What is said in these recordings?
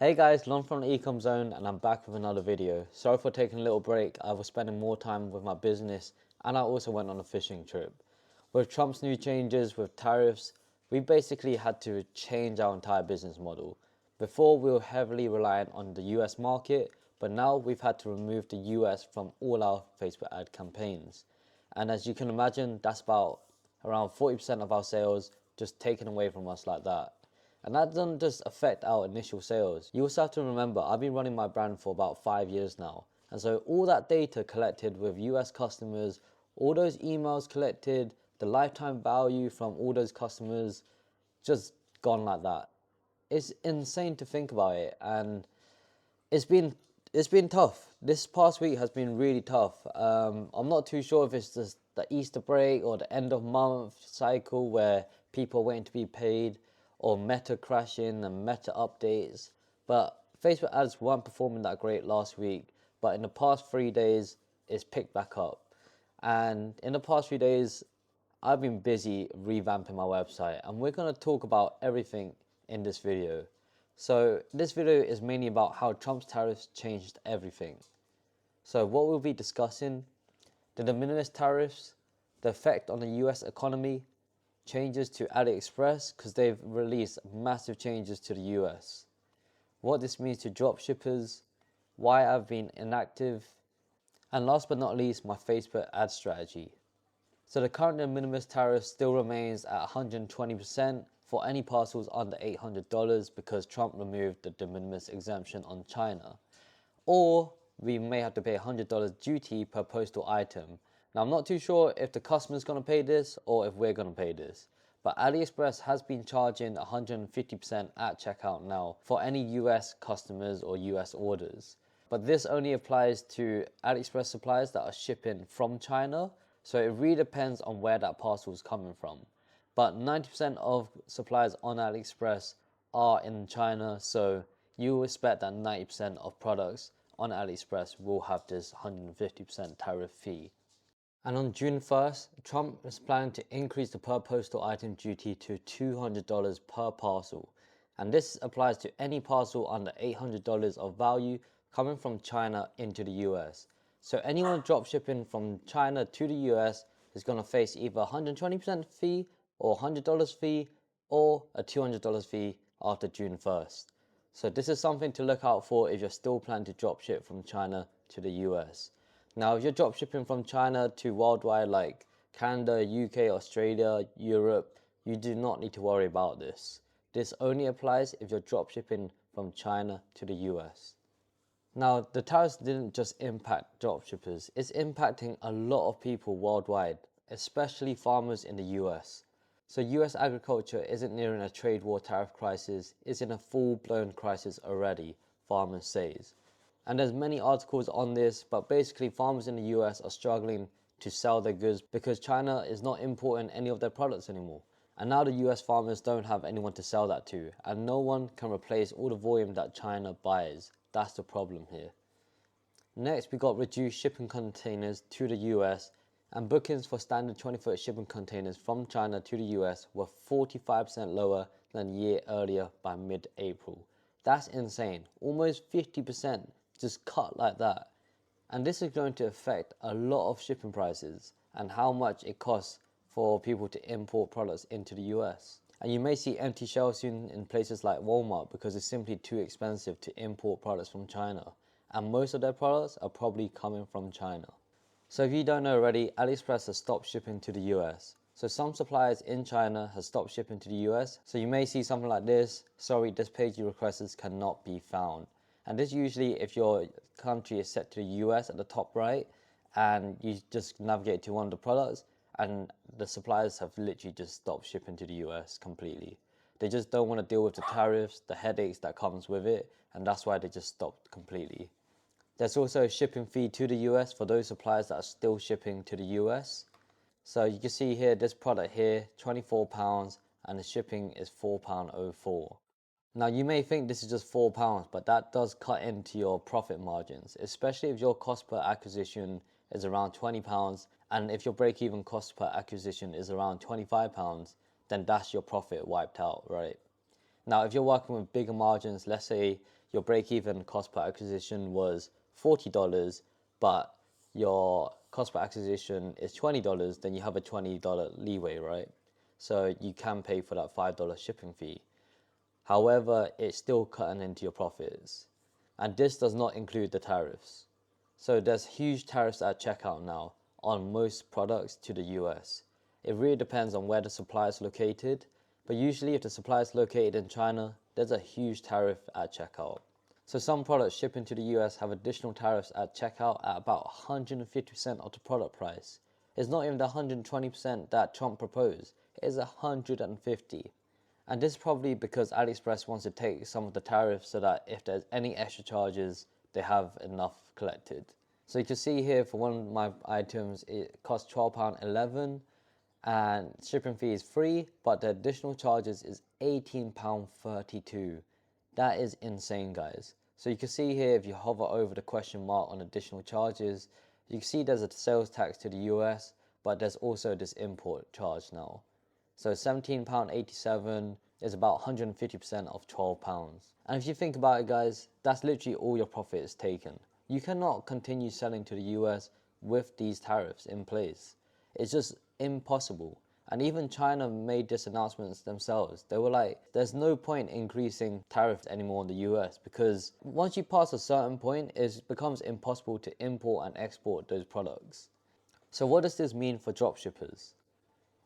Hey guys, Lon from the ECOM Zone, and I'm back with another video. Sorry for taking a little break. I was spending more time with my business, and I also went on a fishing trip. With Trump's new changes with tariffs, we basically had to change our entire business model. Before, we were heavily reliant on the US market, but now we've had to remove the US from all our Facebook ad campaigns. And as you can imagine, that's about around 40% of our sales just taken away from us like that. And that doesn't just affect our initial sales. You also have to remember, I've been running my brand for about 5 years now. And so all that data collected with US customers, all those emails collected, the lifetime value from all those customers, just gone like that. It's insane to think about it, and it's been tough. This past week has been really tough. I'm not too sure if it's just the Easter break or the end of month cycle where people are waiting to be paid, or Meta crashing and Meta updates. But Facebook ads weren't performing that great last week, but in the past 3 days, it's picked back up. And in the past few days, I've been busy revamping my website, and we're going to talk about everything in this video. So this video is mainly about how Trump's tariffs changed everything. So what we'll be discussing: the de minimis tariffs, the effect on the US economy, changes to AliExpress because they've released massive changes to the US, what this means to dropshippers, why I've been inactive, and last but not least, my Facebook ad strategy. So the current de minimis tariff still remains at 120% for any parcels under $800 because Trump removed the de minimis exemption on China. Or we may have to pay $100 duty per postal item. Now, I'm not too sure if the customer's going to pay this or if we're going to pay this, but AliExpress has been charging 150% at checkout now for any US customers or US orders. But this only applies to AliExpress suppliers that are shipping from China, so it really depends on where that parcel is coming from. But 90% of suppliers on AliExpress are in China, so you expect that 90% of products on AliExpress will have this 150% tariff fee. And on June 1st, Trump is planning to increase the per postal item duty to $200 per parcel. And this applies to any parcel under $800 of value coming from China into the US. So anyone dropshipping from China to the US is going to face either a 120% fee or $100 fee or a $200 fee after June 1st. So this is something to look out for if you're still planning to dropship from China to the US. Now, if you're dropshipping from China to worldwide like Canada, UK, Australia, Europe, you do not need to worry about this. This only applies if you're dropshipping from China to the US. Now, the tariffs didn't just impact dropshippers, it's impacting a lot of people worldwide, especially farmers in the US. So US agriculture isn't nearing a trade war tariff crisis, it's in a full-blown crisis already, farmers says. And there's many articles on this, but basically farmers in the US are struggling to sell their goods because China is not importing any of their products anymore. And now the US farmers don't have anyone to sell that to, and no one can replace all the volume that China buys. That's the problem here. Next, we got reduced shipping containers to the US, and bookings for standard 20-foot shipping containers from China to the US were 45% lower than a year earlier by mid-April. That's insane, almost 50% just cut like that. And this is going to affect a lot of shipping prices and how much it costs for people to import products into the US. And you may see empty shelves soon in places like Walmart because it's simply too expensive to import products from China. And most of their products are probably coming from China. So if you don't know already, AliExpress has stopped shipping to the US. So some suppliers in China have stopped shipping to the US. So you may see something like this: sorry, this page you requested cannot be found. And this usually if your country is set to the US at the top right and you just navigate to one of the products, and the suppliers have literally just stopped shipping to the US completely. They just don't want to deal with the tariffs, the headaches that comes with it, and that's why they just stopped completely. There's also a shipping fee to the US for those suppliers that are still shipping to the US. So you can see here, this product here, £24, and the shipping is £4.04. Now you may think this is just £4, but that does cut into your profit margins, especially if your cost per acquisition is around £20, and if your break-even cost per acquisition is around £25, then that's your profit wiped out, right? Now, if you're working with bigger margins, let's say your break-even cost per acquisition was $40, but your cost per acquisition is $20, then you have a $20 leeway, right? So you can pay for that $5 shipping fee. However, it's still cutting into your profits. And this does not include the tariffs. So there's huge tariffs at checkout now on most products to the US. It really depends on where the supplier is located, but usually if the supplier is located in China, there's a huge tariff at checkout. So some products shipping to the US have additional tariffs at checkout at about 150% of the product price. It's not even the 120% that Trump proposed, it's 150. And this is probably because AliExpress wants to take some of the tariffs so that if there's any extra charges, they have enough collected. So you can see here for one of my items, it costs £12.11 and shipping fee is free, but the additional charges is £18.32. That is insane, guys. So you can see here, if you hover over the question mark on additional charges, you can see there's a sales tax to the US, but there's also this import charge now. So £17.87 is about 150% of £12. And if you think about it, guys, that's literally all your profit is taken. You cannot continue selling to the US with these tariffs in place. It's just impossible. And even China made this announcements themselves. They were like, there's no point increasing tariffs anymore in the US because once you pass a certain point, it becomes impossible to import and export those products. So what does this mean for dropshippers?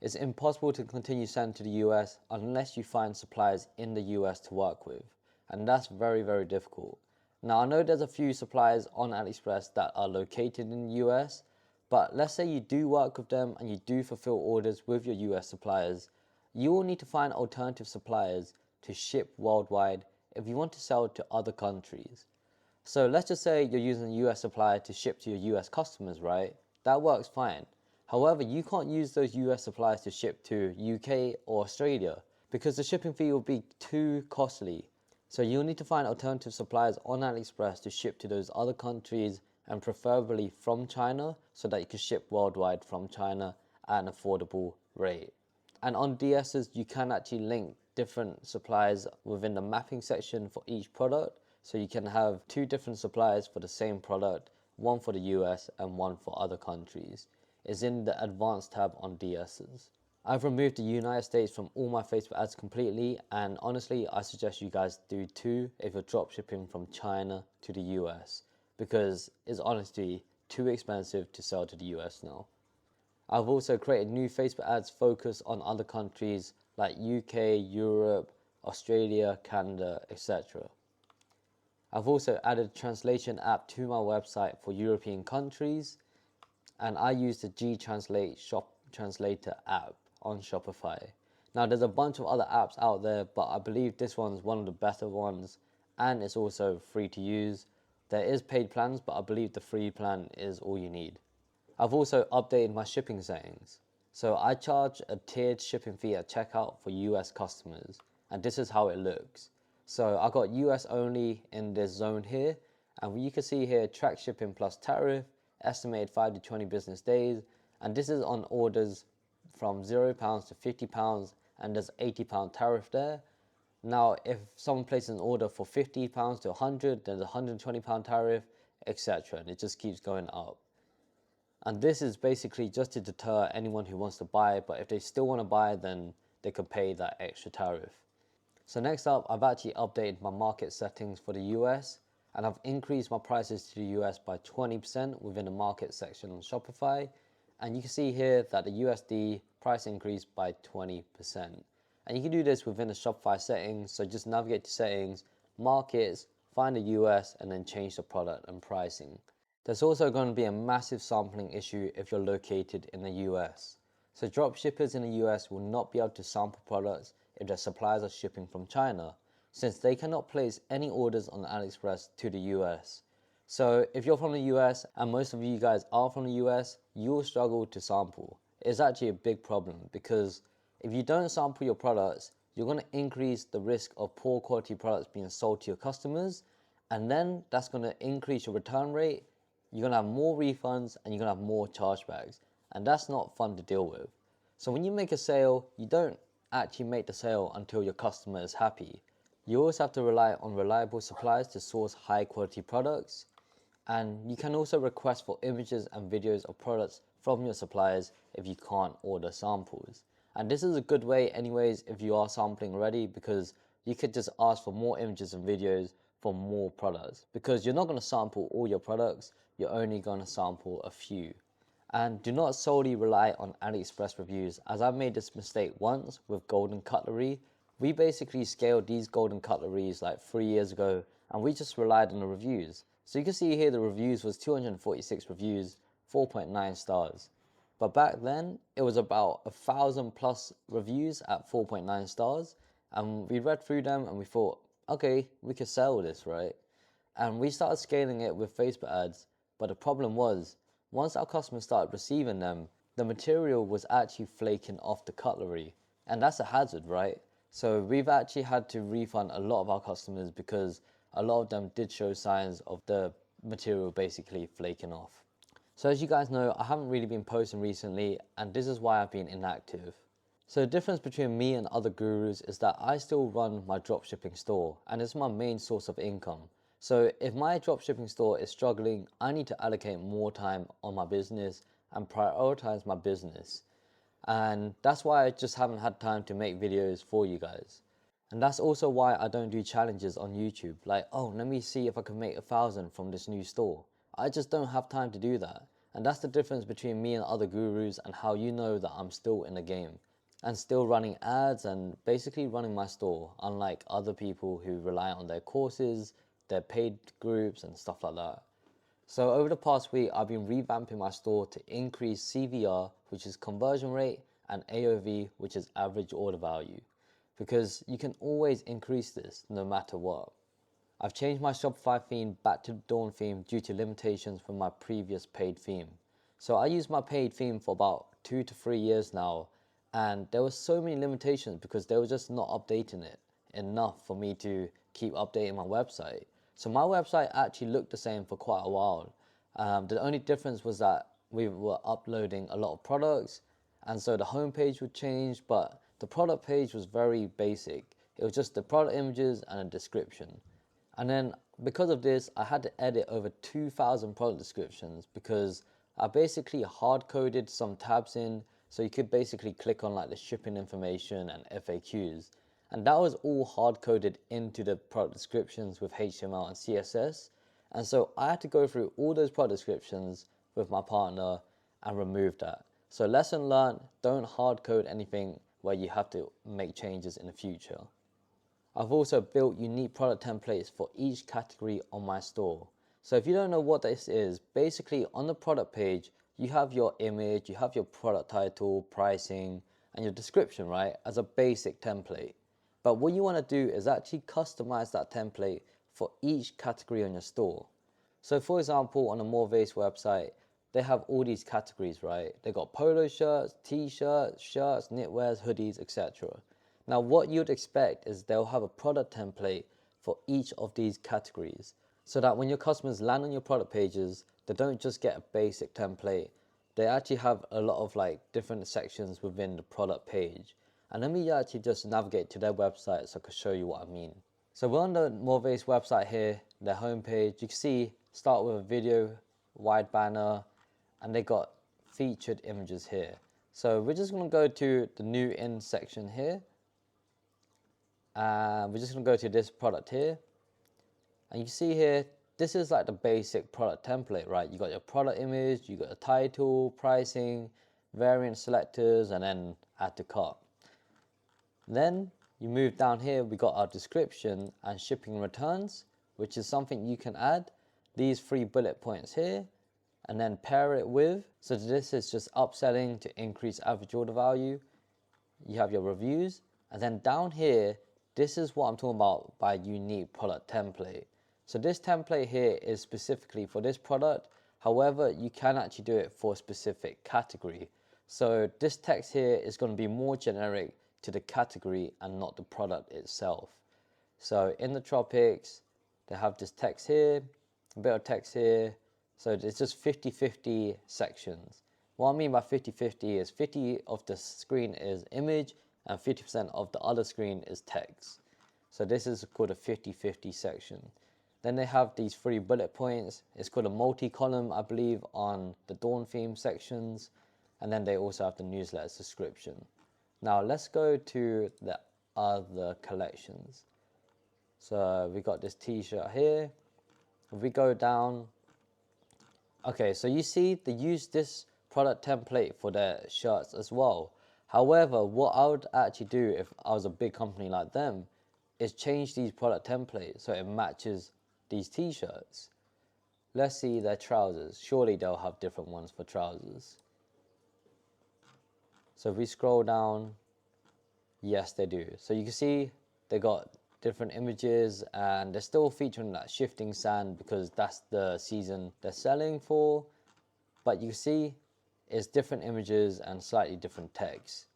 It's impossible to continue selling to the US unless you find suppliers in the US to work with. And that's very, very difficult. Now, I know there's a few suppliers on AliExpress that are located in the US, but let's say you do work with them and you do fulfill orders with your US suppliers, you will need to find alternative suppliers to ship worldwide if you want to sell to other countries. So let's just say you're using a US supplier to ship to your US customers, right? That works fine. However, you can't use those US suppliers to ship to UK or Australia because the shipping fee will be too costly. So you'll need to find alternative suppliers on AliExpress to ship to those other countries and preferably from China so that you can ship worldwide from China at an affordable rate. And on DSers, you can actually link different suppliers within the mapping section for each product. So you can have two different suppliers for the same product, one for the US and one for other countries. Is in the advanced tab on DSers. I've removed the United States from all my Facebook ads completely, and honestly I suggest you guys do too if you're dropshipping from China to the US because it's honestly too expensive to sell to the US now. I've also created new Facebook ads focused on other countries like UK, Europe, Australia, Canada, etc. I've also added a translation app to my website for European countries, and I use the G-Translate Shop Translator app on Shopify. Now there's a bunch of other apps out there, but I believe this one's one of the better ones and it's also free to use. There is paid plans, but I believe the free plan is all you need. I've also updated my shipping settings. So I charge a tiered shipping fee at checkout for US customers, and this is how it looks. So I got US only in this zone here, and you can see here track shipping plus tariff, estimated 5 to 20 business days, and this is on orders from £0 to £50, and there's £80 tariff there. Now if someone places an order for £50 to £100, there's £120 tariff, etc., and it just keeps going up. And this is basically just to deter anyone who wants to buy, but if they still want to buy, then they can pay that extra tariff. So next up, I've actually updated my market settings for the US, and I've increased my prices to the US by 20% within the market section on Shopify. And you can see here that the USD price increased by 20%. And you can do this within the Shopify settings. So just navigate to settings, markets, find the US, and then change the product and pricing. There's also going to be a massive sampling issue if you're located in the US. So dropshippers in the US will not be able to sample products if their suppliers are shipping from China, since they cannot place any orders on AliExpress to the US. So if you're from the US, and most of you guys are from the US, you will struggle to sample. It's actually a big problem because if you don't sample your products, you're going to increase the risk of poor quality products being sold to your customers, and then that's going to increase your return rate. You're going to have more refunds and you're going to have more chargebacks, and that's not fun to deal with. So when you make a sale, you don't actually make the sale until your customer is happy. You also have to rely on reliable suppliers to source high quality products. And you can also request for images and videos of products from your suppliers if you can't order samples. And this is a good way anyways if you are sampling already, because you could just ask for more images and videos for more products, because you're not going to sample all your products, you're only going to sample a few. And do not solely rely on AliExpress reviews, as I made this mistake once with golden cutlery. We basically scaled these golden cutleries like 3 years ago, and we just relied on the reviews. So you can see here the reviews was 246 reviews, 4.9 stars. But back then it was about 1,000 plus reviews at 4.9 stars, and we read through them and we thought, okay, we could sell this, right? And we started scaling it with Facebook ads. But the problem was, once our customers started receiving them, the material was actually flaking off the cutlery. And that's a hazard, right? So we've actually had to refund a lot of our customers because a lot of them did show signs of the material basically flaking off. So as you guys know, I haven't really been posting recently, and this is why I've been inactive. So the difference between me and other gurus is that I still run my dropshipping store, and it's my main source of income. So if my dropshipping store is struggling, I need to allocate more time on my business and prioritize my business. And that's why I just haven't had time to make videos for you guys. And that's also why I don't do challenges on YouTube, like, oh, let me see if I can make 1,000 from this new store. I just don't have time to do that. And that's the difference between me and other gurus, and how you know that I'm still in the game and still running ads and basically running my store, unlike other people who rely on their courses, their paid groups and stuff like that. So over the past week, I've been revamping my store to increase CVR, which is conversion rate, and AOV, which is average order value, because you can always increase this no matter what. I've changed my Shopify theme back to the Dawn theme due to limitations from my previous paid theme. So I used my paid theme for about 2 to 3 years now, and there were so many limitations because they were just not updating it enough for me to keep updating my website. So my website actually looked the same for quite a while. The only difference was that we were uploading a lot of products, and so the homepage would change, but the product page was very basic. It was just the product images and a description. And then because of this, I had to edit over 2,000 product descriptions because I basically hard coded some tabs in, so you could basically click on like the shipping information and FAQs. And that was all hard coded into the product descriptions with HTML and CSS. And so I had to go through all those product descriptions with my partner and remove that. So lesson learned, don't hard code anything where you have to make changes in the future. I've also built unique product templates for each category on my store. So if you don't know what this is, basically on the product page, you have your image, you have your product title, pricing, and your description, right, as a basic template. But what you want to do is actually customize that template for each category on your store. So for example, on the Morvace website, they have all these categories, right? They got polo shirts, t-shirts, shirts, knitwears, hoodies, etc. Now what you'd expect is they'll have a product template for each of these categories, so that when your customers land on your product pages, they don't just get a basic template. They actually have a lot of like different sections within the product page. And let me actually just navigate to their website so I can show you what I mean. So we're on the Morvace website here, their homepage. You can see, start with a video, wide banner, and they got featured images here. So we're just gonna go to the new in section here. We're just gonna go to this product here. And you see here, this is like the basic product template, right? You got your product image, you got the title, pricing, variant selectors, and then add to cart. Then you move down here, we got our description and shipping returns, which is something you can add. These 3 bullet points here, and then pair it with, so this is just upselling to increase average order value. You have your reviews, and then down here, this is what I'm talking about by unique product template. So this template here is specifically for this product. However, you can actually do it for a specific category. So this text here is going to be more generic to the category and not the product itself. So in the tropics, they have this text here, a bit of text here. So it's just 50-50 sections. What I mean by 50-50 is 50 of the screen is image and 50% of the other screen is text. So this is called a 50-50 section. Then they have these 3 bullet points. It's called a multi-column, I believe, on the Dawn theme sections. And then they also have the newsletter subscription. Now let's go to the other collections. So we got this t-shirt here. If we go down, okay, so you see they use this product template for their shirts as well. However, what I would actually do if I was a big company like them is change these product templates so it matches these t-shirts. Let's see their trousers. Surely they'll have different ones for trousers. So if we scroll down, yes they do. So you can see they got different images and they're still featuring that shifting sand because that's the season they're selling for. But you see it's different images and slightly different text.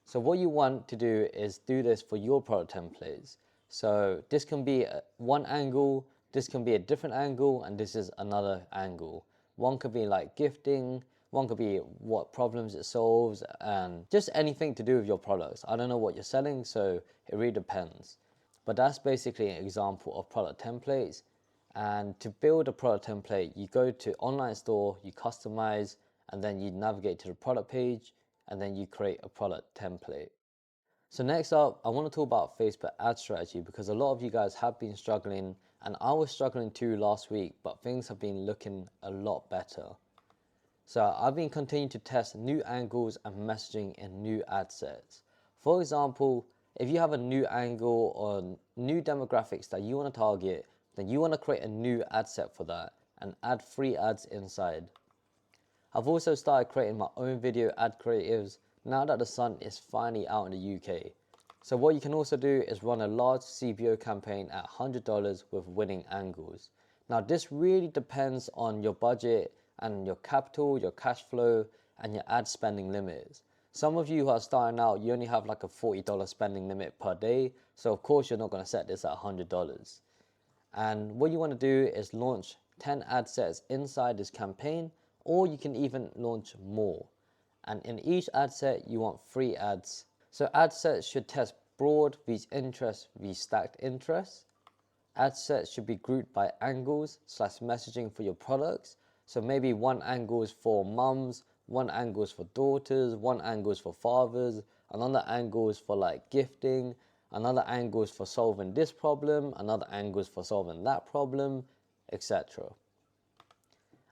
So what you want to do is do this for your product templates. So this can be one angle, this can be a different angle, and this is another angle. One could be like gifting, one could be what problems it solves, and just anything to do with your products. I don't know what you're selling, so it really depends. But that's basically an example of product templates. And to build a product template, you go to online store, you customize, and then you navigate to the product page, and then you create a product template. So next up, I want to talk about Facebook ad strategy because a lot of you guys have been struggling, and I was struggling too last week, but things have been looking a lot better. So I've been continuing to test new angles and messaging in new ad sets. For example, if you have a new angle or new demographics that you want to target, then you want to create a new ad set for that and add free ads inside. I've also started creating my own video ad creatives now that the sun is finally out in the UK. So what you can also do is run a large CPO campaign at $100 with winning angles. Now this really depends on your budget and your capital, your cash flow, and your ad spending limits. Some of you who are starting out, you only have like a $40 spending limit per day, so of course you're not going to set this at $100. And what you want to do is launch 10 ad sets inside this campaign, or you can even launch more. And in each ad set, you want 3 ads. So ad sets should test broad vs interest vs stacked interest. Ad sets should be grouped by angles / messaging for your products. So maybe one angle is for mums, one angle is for daughters, one angle is for fathers, another angle is for like gifting, another angle is for solving this problem, another angle is for solving that problem, etc.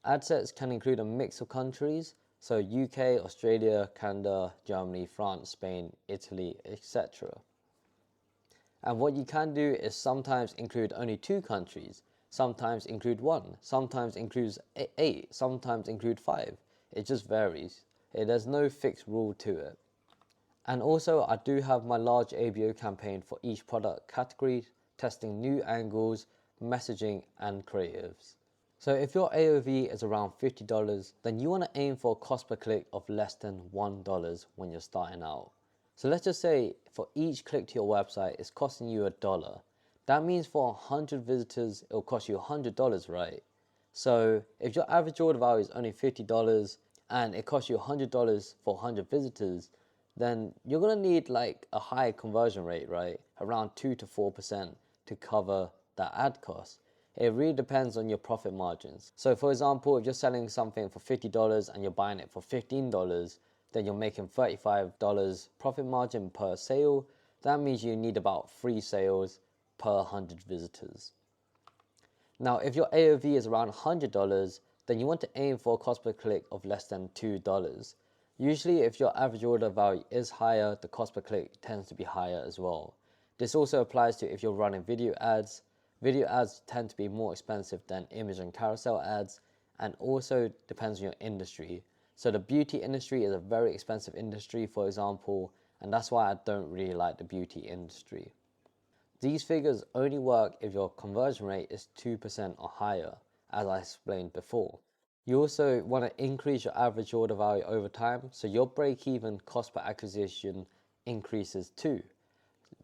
Ad sets can include a mix of countries, so UK, Australia, Canada, Germany, France, Spain, Italy, etc. And what you can do is sometimes include only 2 countries, sometimes include 1, sometimes includes 8, sometimes include 5. It just varies. There's no fixed rule to it. And also I do have my large ABO campaign for each product category, testing new angles, messaging and creatives. So if your AOV is around $50, then you want to aim for a cost per click of less than $1 when you're starting out. So let's just say for each click to your website it's costing you $1. That means for 100 visitors it'll cost you $100, right? So if your average order value is only $50 and it costs you $100 for 100 visitors, then you're going to need like a high conversion rate, right? Around 2 to 4% to cover that ad cost. It really depends on your profit margins. So for example, if you're selling something for $50 and you're buying it for $15, then you're making $35 profit margin per sale. That means you need about 3 sales per 100 visitors. Now, if your AOV is around $100, then you want to aim for a cost per click of less than $2. Usually, if your average order value is higher, the cost per click tends to be higher as well. This also applies to if you're running video ads. Video ads tend to be more expensive than image and carousel ads, and also depends on your industry. So the beauty industry is a very expensive industry, for example, and that's why I don't really like the beauty industry. These figures only work if your conversion rate is 2% or higher, as I explained before. You also want to increase your average order value over time, so your break-even cost per acquisition increases too.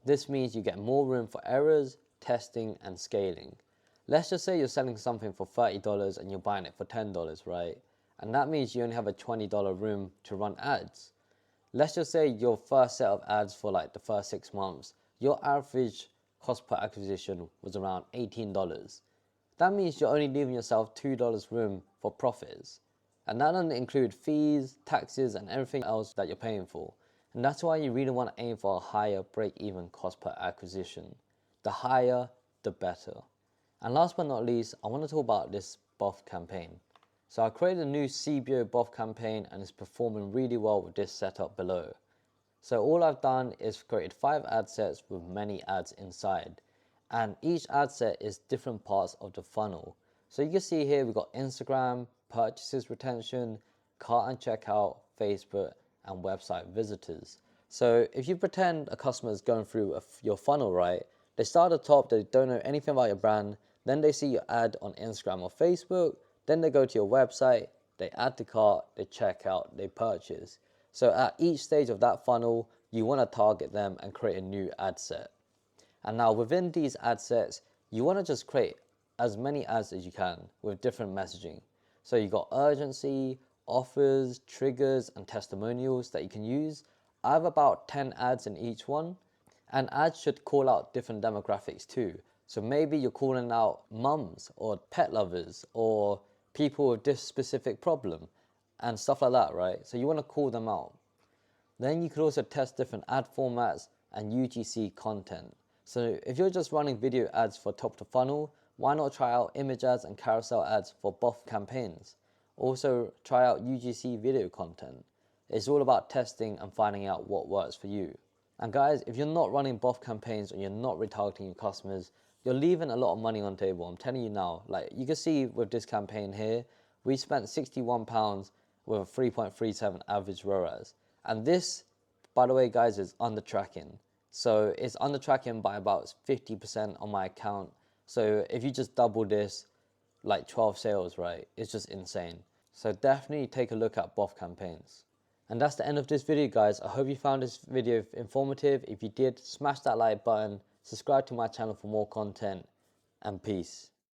This means you get more room for errors, testing and scaling. Let's just say you're selling something for $30 and you're buying it for $10, right? And that means you only have a $20 room to run ads. Let's just say your first set of ads for like the first 6 months, your average cost per acquisition was around $18. That means you're only leaving yourself $2 room for profits. And that doesn't include fees, taxes, and everything else that you're paying for. And that's why you really want to aim for a higher break-even cost per acquisition. The higher, the better. And last but not least, I want to talk about this BOF campaign. So I created a new CBO BOF campaign and it's performing really well with this setup below. So all I've done is created 5 ad sets with many ads inside. And each ad set is different parts of the funnel. So you can see here we've got Instagram, purchases retention, cart and checkout, Facebook, and website visitors. So if you pretend a customer is going through your funnel, right? They start at the top, they don't know anything about your brand, then they see your ad on Instagram or Facebook, then they go to your website, they add to cart, they check out, they purchase. So at each stage of that funnel, you want to target them and create a new ad set. And now within these ad sets, you want to just create as many ads as you can with different messaging. So you got urgency, offers, triggers, and testimonials that you can use. I have about 10 ads in each one, and ads should call out different demographics too. So maybe you're calling out mums or pet lovers or people with this specific problem and stuff like that, right? So you want to call them out. Then you could also test different ad formats and UGC content. So if you're just running video ads for top to funnel, why not try out image ads and carousel ads for BOF campaigns? Also try out UGC video content. It's all about testing and finding out what works for you. And guys, if you're not running BOF campaigns or you're not retargeting your customers, you're leaving a lot of money on the table. I'm telling you now. Like you can see with this campaign here, we spent £61 with a 3.37 average ROAS. And this, by the way, guys, is under tracking. So it's under tracking by about 50% on my account. So if you just double this, like 12 sales, right? It's just insane. So definitely take a look at BOF campaigns. And that's the end of this video, guys. I hope you found this video informative. If you did, smash that like button, subscribe to my channel for more content, and peace.